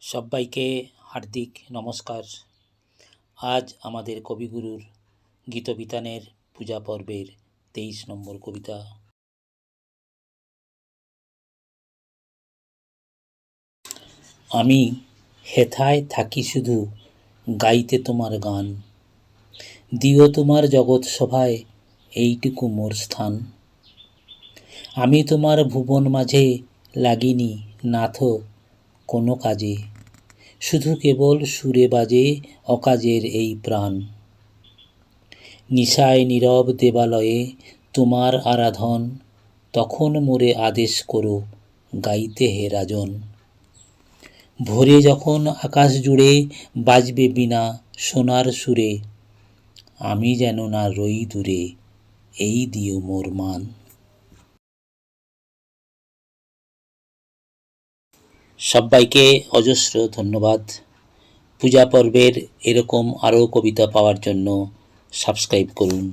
সব্বাইকে হার্দিক নমস্কার। আজ আমাদের কবিগুরুর গীতবিতানের পূজা পর্বের 23 নম্বর কবিতা। আমি হেথায় থাকি শুধু গাইতে তোমার গান, দিও তোমার জগৎ সভায় এইটুকু মোর স্থান। আমি তোমার ভুবন মাঝে লাগিনি নাথ কোনো কাজে, শুধু কেবল সুরে বাজে অকাজের এই প্রাণ। নিশায় নীরব দেবালয়ে তোমার আরাধন, তখন মোরে আদেশ করো গাইতে হে রাজন। ভোরে যখন আকাশ জুড়ে বাজবে বীণা সোনার সুরে, আমি যেন না রই দূরে, এই দিও মোর মান। সবাইকে অজস্র ধন্যবাদ। পূজা পর্বের এরকম আরও কবিতা পাওয়ার জন্য সাবস্ক্রাইব করুন।